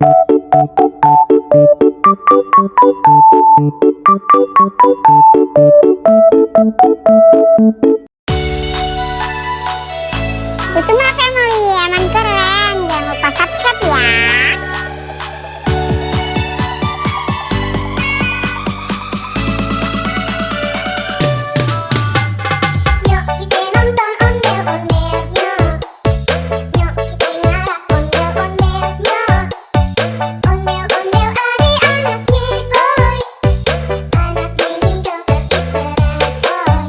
Kusuma Family emang keren, jangan lupa subscribe ya. Yuk kita nonton ondel-ondelnya. Yuk kita ngarap ondel-ondelnya. Ondel-ondel adik-anaknya boy. Anak mini dokter Iperasoy.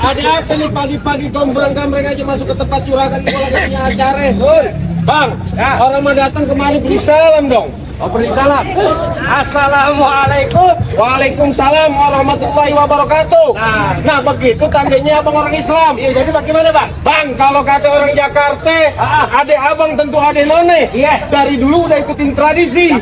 Ada apa nih pagi-pagi kombrang-kambreng aja masuk ke tempat curagan gua lagi punya acara. Bang, orang mau datang kemari beri salam dong. Oh, beri salam. Assalamualaikum. Waalaikumsalam warahmatullahi wabarakatuh. Nah begitu tandanya abang orang Islam. Iya, jadi bagaimana bang? Bang, kalau kata orang Jakarta, adek abang tentu adek none. Iya. Dari dulu udah ikutin tradisi.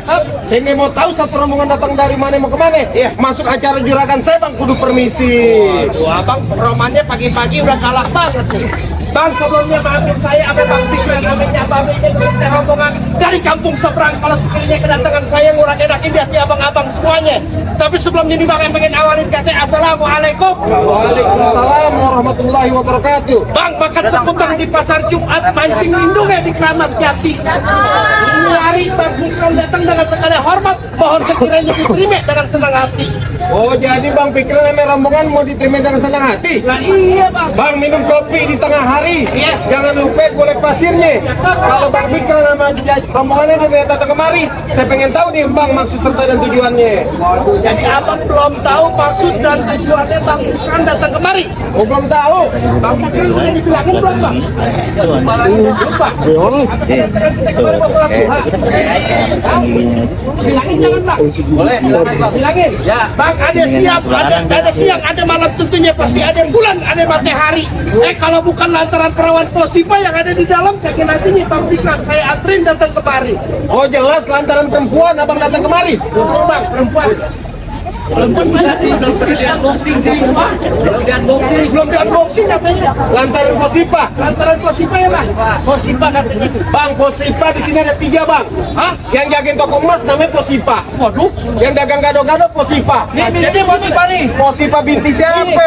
Saya nggak mau tahu satu rombongan datang dari mana mau kemana. Iya. Masuk acara juragan saya bang, kudu permisi. Waduh, abang romannya pagi-pagi udah kalah banget nih. Bang, sebelumnya maafin saya, Bang Fikran, namanya Babenya berita rombongan dari kampung seberang. Kalau sekalinya kedatangan saya ngurang-ngurakin di hati abang-abang semuanya. Tapi sebelum ini bang, yang pengen awalin kata Assalamualaikum. Waalaikumsalam warahmatullahi wabarakatuh. Bang, makan sekutang di pasar Jumat, mancing lindungnya di Keramat Jati. Ini hari Bang Fikran datang dengan segala hormat, mohon sekiranya diterima dengan senang hati. Oh jadi bang Fikran namanya rombongan mau diterima dengan senang hati. Nah iya bang. Bang minum kopi di tengah hari. Iya. Jangan lupa golek pasirnya. Kalau bang Fikran sama rombongannya udah datang kemari, saya pengen tahu nih bang maksud serta dan tujuannya. Jadi abang belum tahu maksud dan tujuannya Bang Fikran datang kemari. Oh belum tahu. Bang Fikran udah dibilangin belum bang? Lupa. Bilangin jangan bang. Boleh. Bilangin. Ya. Bang ada siang, ada siang, ada malam tentunya pasti ada bulan, ada matahari. Kalau bukan lantaran perawan Posipa yang ada di dalam, kaki nantinya Bang Fikran saya antrin datang kemari. Oh jelas lantaran perempuan abang datang kemari. Bang, perempuan. Perempuan mana sih? Belum terlihat boxing sih. Belum lihat boxing. Belum lihat boxing katanya. Lantaran Posipa. Lantaran Posipa ya bang? Posipa katanya. Bang Posipa di sini ada 3 bang. Hah? Yang jagain toko emas namanya Posipa. Waduh. Yang dagang gado-gado Posipa. Jadi Posipa nih. Posipa binti siapa?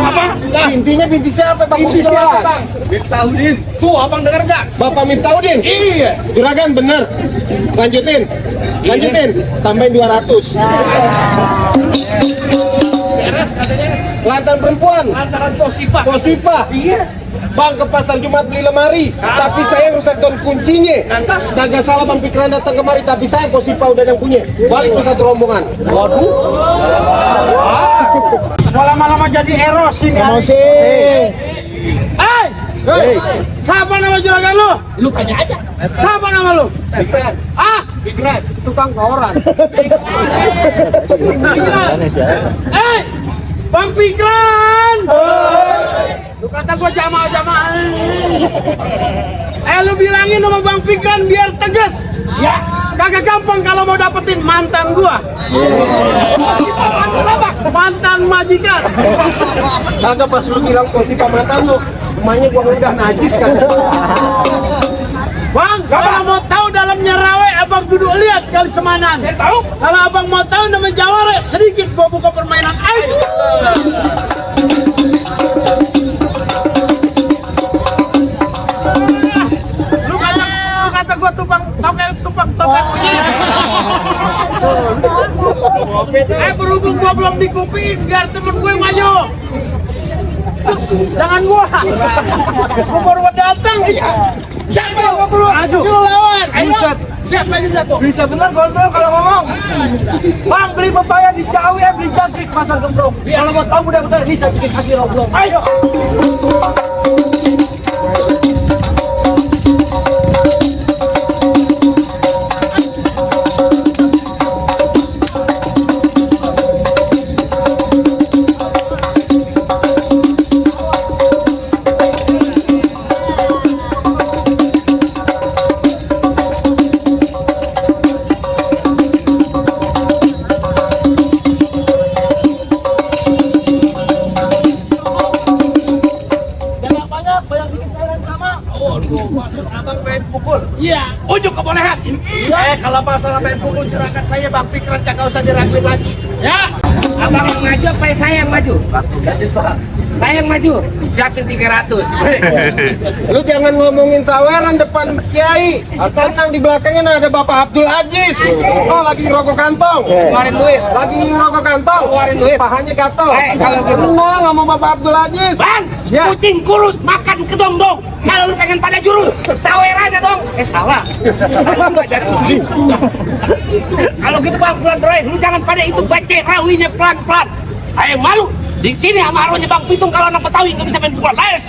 Apa? Bintinya binti siapa bang? Binti siapa Jelas. bang? Miftahudin. Tuh abang denger gak? Bapak Miftahudin? Iya. Juragan bener. Lanjutin. Tambahin 200. Beres katanya. Lantaran perempuan. Lantaran Posipa. Posipa. Iya. Bang ke pasar Jumat beli lemari, tapi saya rusak don kuncinya. Lantas? Kagak salah bang Fikran datang kemari, tapi saya Posipa udah yang punya. Balik ke satu rombongan. Waduh. Lama-lama jadi eros ini. Emosi. Hei, siapa nama juragan lu? Lu tanya aja. Siapa nama lu? Fikran. Ah, Fikran. tukang koran. Fikran. Bang Fikran. Lu kata gua jamaah. Lu bilangin sama Bang Fikran biar tegas. Ya, kagak gampang kalau mau dapetin mantan gua. Mantan apa? Mantan majikan. Kagak pas lu bilang Posipa mantan lu, rumahnya gua udah najis kan. Bang, kalau mau tahu dalamnya rawe, abang duduk lihat kali semanan. Saya tahu. Kalau abang mau tahu nama jawara, sedikit gua buka permainan aja. Lu kata gua tukang topeng bunyi. Berhubung gua belum dikupiin, biar temen gue maju. Jangan gua baru datang. Siapa yang mau turun? Lu lawan. Ayo. Siapa yang jatuh? Bisa bener kontrol kalau ngomong. Bang beli pepaya di Ciawi, beli jangkrik pasar Gembrong. Kalau mau tahu mudah-mudahan bisa bikin kasih roblong. Ayo. Maksud abang pengen pukul? Iya, unjuk kebolehan. Kalau masalah pengen pukul juragan saya Bang Fikran gak usah diraguin lagi. Ya, abang yang maju apa saya yang maju? Saya yang maju, siapin 300. Lu jangan ngomongin saweran depan Kiai. Tenang di belakangnya ada Bapak Abdul Aziz. Oh lagi ngerokok kantong. Keluarin duit. Lagi ngerokok kantong. Keluarin duit. Pahanya gatel. Kalau gitu. Tenang sama Bapak Abdul Aziz. Bang, Ya. kucing kurus makan kedong dong. Kalau lu pengen pada jurus, saweran ya dong. Salah. Kalau gitu Bang, pelan-pelan. Lu jangan pada itu baca rawinya pelan-pelan. Ayo malu. Di sini amaronya Bang Pitung kalau anak Betawi nggak bisa main bola. Les.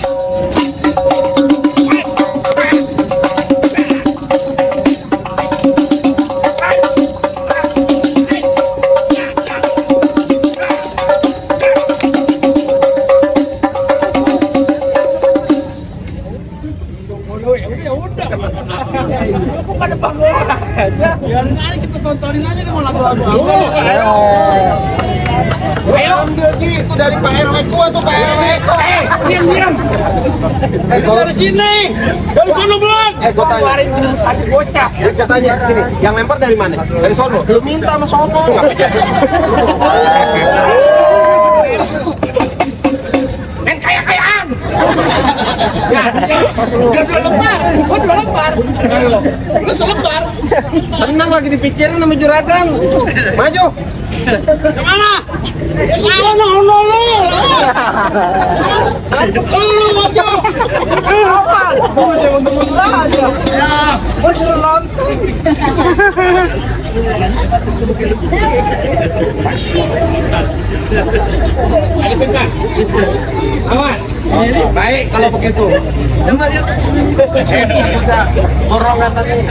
Biarin aja kita tontonin aja nih mau lagu-lagu. Ayo ambil Ji, itu dari Pak RW tua tuh, Pak RW itu. Diam. Dari sini. Dari sono belum. Gue tanya. Tadi bocah. Saya tanya sini, yang lempar dari mana? Dari sono. Lu minta sama sono. Main kaya-kayaan. Biar dua lembar. Gua dua lembar. Lu selembar. Tenang lagi dipikirin sama juragan. Maju. Kemana? Mana lu? Lu maju. Apa? Gua saya mau nunggu aja. Ya, mau suruh nonton. Aman. Baik kalau begitu. Coba lihat. Borongan tadi.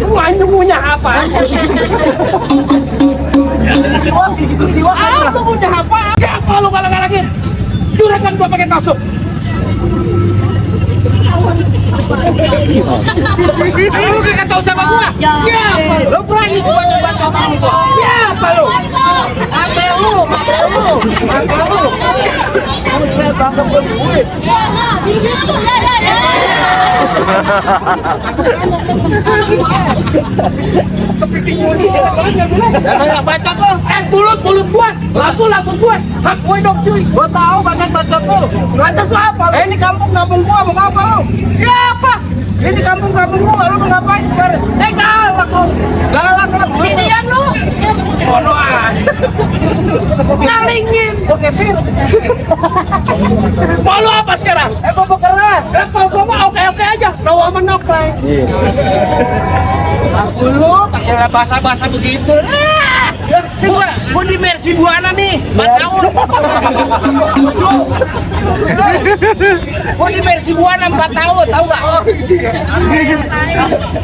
Lu anjing punya apa? Lu punya apa? Siapa lu galang-galangin? Juragan gua pakai tasuk. Lu kagak tahu siapa gua? Siapa? Lo berani baca-baca kamu gua. Siapa lu? Mate lu. Kamu saya tangkap duit. Banyak baca kok. Mulut gua. Lagu gua. Hak gue dong cuy. Gua tahu baca lu. Lantas lu apa? Ini kampung gua mau ngapa lu? Siapa? Ini kampung gua lu mau ngapain? Galak lu. Galak lah. Sinian lu. Bono ah. Ngalingin. Oke, Fit. Mau lu apa sekarang? Bobo keras. Gua mah oke aja. No aman no play. Aku lu pakai bahasa begitu. Ini gua di Mercy Buana nih, 4 tahun. Gua di Mercy Buana 4 tahun, tahu nggak?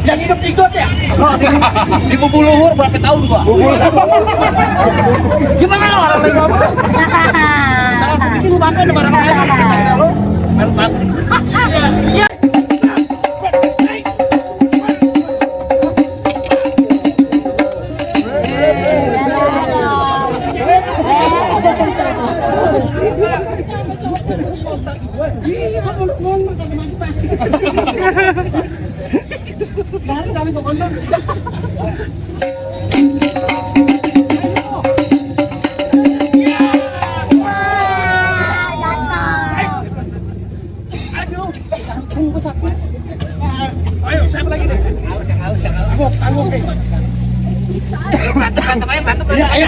Yang hidup di got ya? Di Bubuluhur berapa tahun gua? Gimana lo orang lagi ngomong? Salah sedikit lu bapak ada barang lain sama saya lu. Main pabrik. Ya. Ayo, siapa lagi nih? Tanggung deh. Berantem aja, berantem aja. Ayo.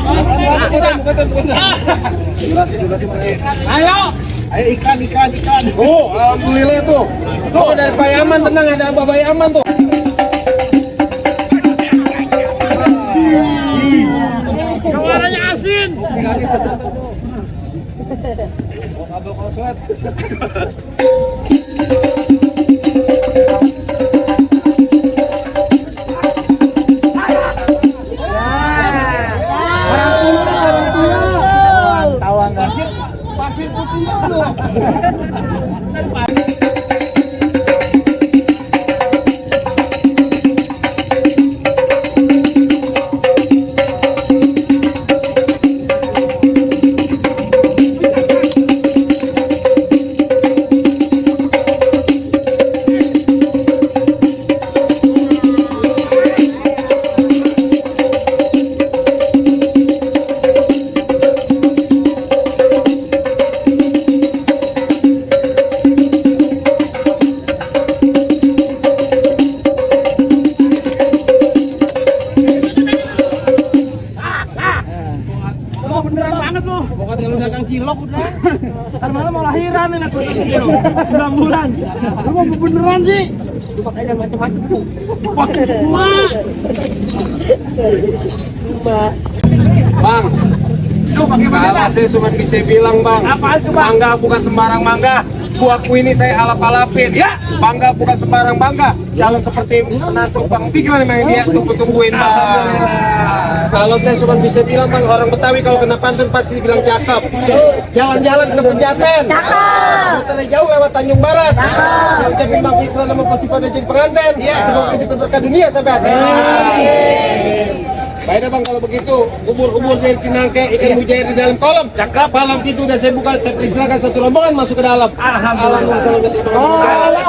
Ayo. Ayo ikan. Oh, alhamdulillah tuh. Oh, dari Pak Yaman, tenang, ada Bapak Yaman tuh. Warnanya asin. Kabel koslet. Pasir putih dulu. Beneran banget lu. Pokoknya lu dagang cilok udah. Ntar malam mau lahiran nih aku 9 bulan. Lu mau beneran sih? Lu pakai macam-macam tuh. Wah, Bang, Itu bagaimana? Kalau saya cuma bisa bilang bang, Apaan itu, Bang? mangga bukan sembarang mangga. Buatku ini saya alap-alapin. Ya. Bangga bukan sembarang bangga. Jangan seperti menantu Bang Fikran yang dia tunggu-tungguin bang. Kalau saya cuma bisa bilang bang, orang Betawi kalau kena pantun pasti bilang cakep. Jalan-jalan ke Pejaten. Cakep. Muternya jauh lewat Tanjung Barat. Saya ucapin Bang Fikran sama pasti pada jadi pengantin. Semoga hidup berkah dunia sampai akhir. Baiklah bang, kalau begitu ubur-ubur dari Cinangke, ikan mujair di dalam kolam. Cakep. Malam itu udah saya buka, saya persilakan satu rombongan masuk ke dalam. Alhamdulillah. Alhamdulillah.